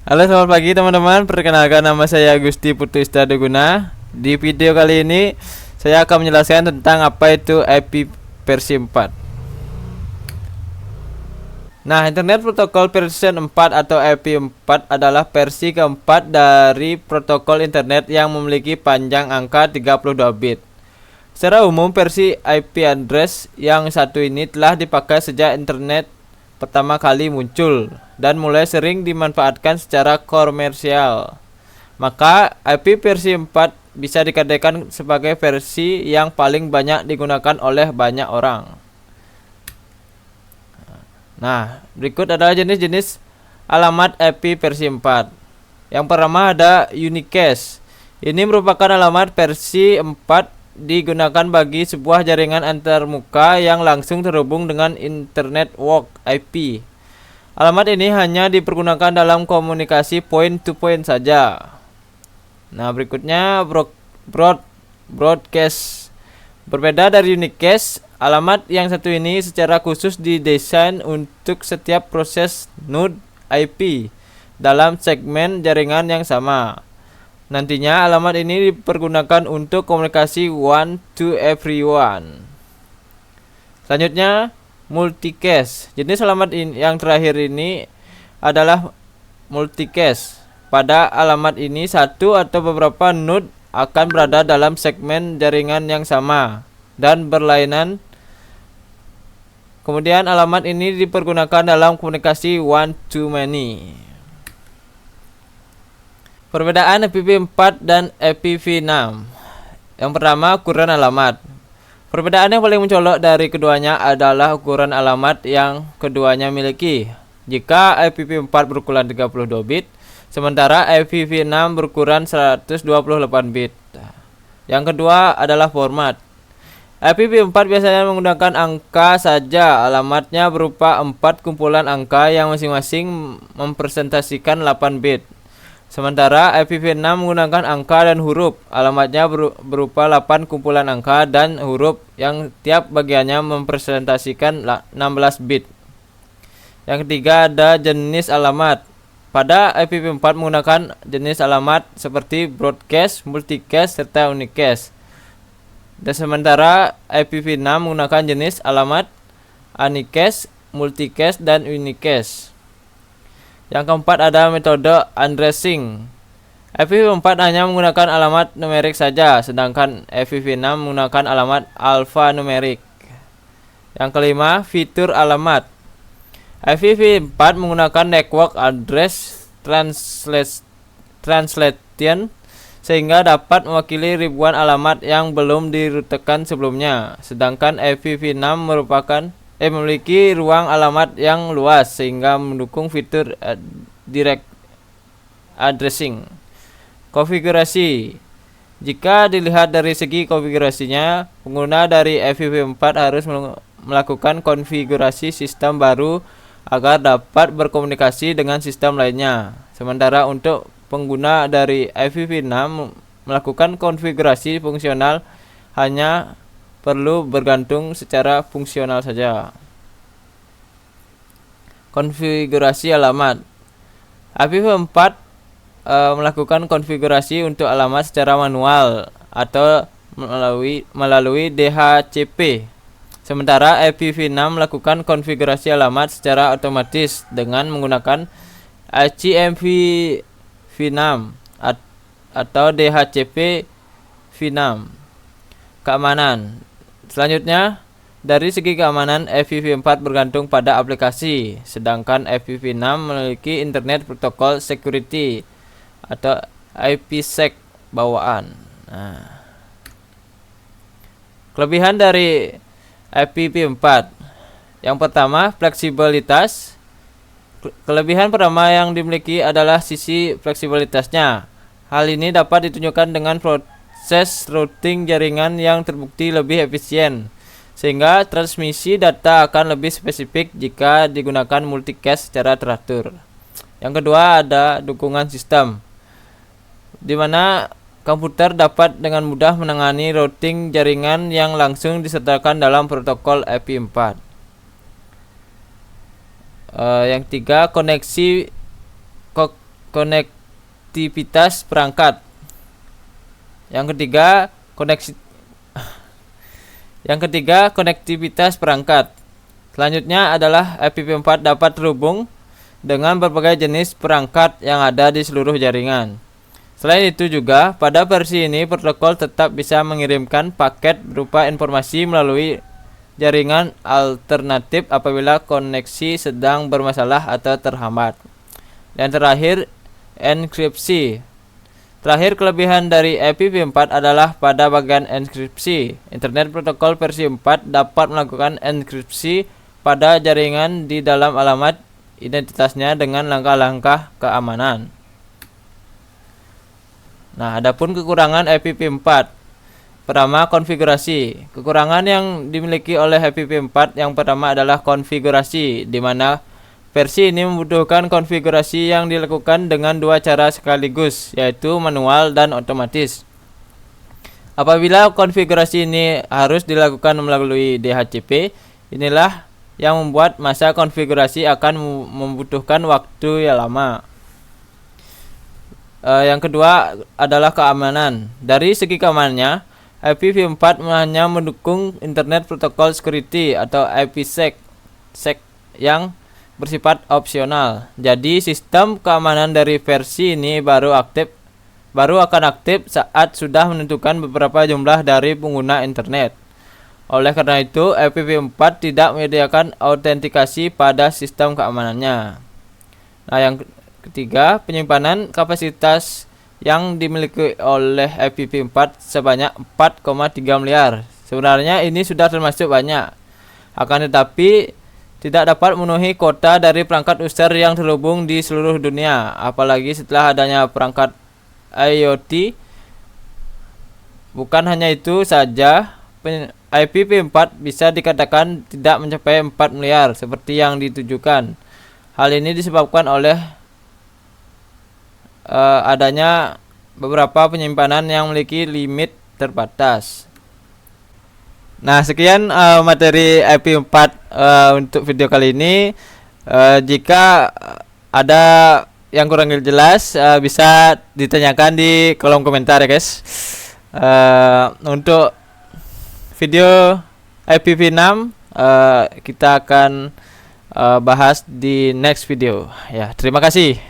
Halo, selamat pagi teman-teman. Perkenalkan, nama saya Gusti Putu Istaduguna. Di video kali ini saya akan menjelaskan tentang apa itu IP versi 4. Nah, Internet Protocol version 4 atau IP4 adalah versi keempat dari protokol internet yang memiliki panjang angka 32 bit. Secara umum, versi IP address yang satu ini telah dipakai sejak internet pertama kali muncul dan mulai sering dimanfaatkan secara komersial. Maka IP versi 4 bisa dikatakan sebagai versi yang paling banyak digunakan oleh banyak orang. Nah, berikut adalah jenis-jenis alamat IP versi 4. Yang pertama ada unicast. Ini merupakan alamat versi 4 digunakan bagi sebuah jaringan antarmuka yang langsung terhubung dengan Internet Work IP. Alamat ini hanya dipergunakan dalam komunikasi point to point saja. Nah, berikutnya broadcast. Berbeda dari unicast, alamat yang satu ini secara khusus didesain untuk setiap proses node IP dalam segmen jaringan yang sama. Nantinya alamat ini dipergunakan untuk komunikasi one to everyone. Selanjutnya multicast. Jenis alamat yang terakhir ini adalah multicast. Pada alamat ini satu atau beberapa node akan berada dalam segmen jaringan yang sama dan berlainan. Kemudian alamat ini dipergunakan dalam komunikasi one to many. Perbedaan IPv4 dan IPv6. Yang pertama, ukuran alamat. Perbedaan yang paling mencolok dari keduanya adalah ukuran alamat yang keduanya miliki. Jika IPv4 berukuran 32 bit, sementara IPv6 berukuran 128 bit. Yang kedua adalah format. IPv4 biasanya menggunakan angka saja. Alamatnya berupa 4 kumpulan angka yang masing-masing mempresentasikan 8 bit. Sementara IPv6 menggunakan angka dan huruf. Alamatnya berupa 8 kumpulan angka dan huruf yang tiap bagiannya mempresentasikan 16 bit. Yang ketiga ada jenis alamat. Pada IPv4 menggunakan jenis alamat seperti broadcast, multicast, serta unicast. Dan sementara IPv6 menggunakan jenis alamat unicast, multicast, dan unicast. Yang keempat ada metode addressing. IPv4 hanya menggunakan alamat numerik saja, sedangkan IPv6 menggunakan alamat alfanumerik. Yang kelima, fitur alamat. IPv4 menggunakan network address translation sehingga dapat mewakili ribuan alamat yang belum dirutekan sebelumnya, sedangkan IPv6 memiliki ruang alamat yang luas sehingga mendukung fitur direct addressing. Konfigurasi. Jika dilihat dari segi konfigurasinya, pengguna dari IPv4 harus melakukan konfigurasi sistem baru agar dapat berkomunikasi dengan sistem lainnya. Sementara untuk pengguna dari IPv6 melakukan konfigurasi fungsional hanya perlu bergantung secara fungsional saja. Konfigurasi alamat. IPv4 melakukan konfigurasi untuk alamat secara manual atau melalui DHCP. Sementara IPv6 melakukan konfigurasi alamat secara otomatis dengan menggunakan ICMP v6 atau DHCP v6. Keamanan. Selanjutnya, dari segi keamanan, IPv4 bergantung pada aplikasi, sedangkan IPv6 memiliki Internet Protocol Security atau IPsec bawaan. Nah, kelebihan dari IPv4. Yang pertama, fleksibilitas. Kelebihan pertama yang dimiliki adalah sisi fleksibilitasnya. Hal ini dapat ditunjukkan dengan proses routing jaringan yang terbukti lebih efisien, sehingga transmisi data akan lebih spesifik jika digunakan multicast secara teratur. Yang kedua ada dukungan sistem, di mana komputer dapat dengan mudah menangani routing jaringan yang langsung disertakan dalam protokol IP4. Yang tiga, koneksi konektivitas perangkat. Yang ketiga, konektivitas perangkat. Selanjutnya adalah FPv4 dapat terhubung dengan berbagai jenis perangkat yang ada di seluruh jaringan. Selain itu juga, pada versi ini protokol tetap bisa mengirimkan paket berupa informasi melalui jaringan alternatif apabila koneksi sedang bermasalah atau terhambat. Dan terakhir, enkripsi. Terakhir, kelebihan dari IPv4 adalah pada bagian enkripsi. Internet Protokol versi 4 dapat melakukan enkripsi pada jaringan di dalam alamat identitasnya dengan langkah-langkah keamanan. Nah, adapun kekurangan IPv4. Pertama, konfigurasi. Kekurangan yang dimiliki oleh IPv4 yang pertama adalah konfigurasi, di mana versi ini membutuhkan konfigurasi yang dilakukan dengan dua cara sekaligus, yaitu manual dan otomatis. Apabila konfigurasi ini harus dilakukan melalui DHCP, inilah yang membuat masa konfigurasi akan membutuhkan waktu yang lama. Yang kedua adalah keamanan. Dari segi keamanannya, IPv4 hanya mendukung Internet Protocol Security atau IPsec yang bersifat opsional. Jadi sistem keamanan dari versi ini baru akan aktif saat sudah menentukan beberapa jumlah dari pengguna internet. Oleh karena itu, IPv4 tidak menyediakan autentikasi pada sistem keamanannya. Nah, yang ketiga, penyimpanan kapasitas yang dimiliki oleh IPv4 sebanyak 4,3 miliar. Sebenarnya ini sudah termasuk banyak. Akan tetapi tidak dapat memenuhi kuota dari perangkat user yang terhubung di seluruh dunia, apalagi setelah adanya perangkat IoT. Bukan hanya itu saja, IPv4 bisa dikatakan tidak mencapai 4 miliar seperti yang ditujukan. Hal ini disebabkan oleh adanya beberapa penyimpanan yang memiliki limit terbatas. Nah, sekian materi IP4 untuk video kali ini. Jika ada yang kurang jelas, bisa ditanyakan di kolom komentar ya guys. Untuk video IPv6 kita akan bahas di next video ya. Terima kasih.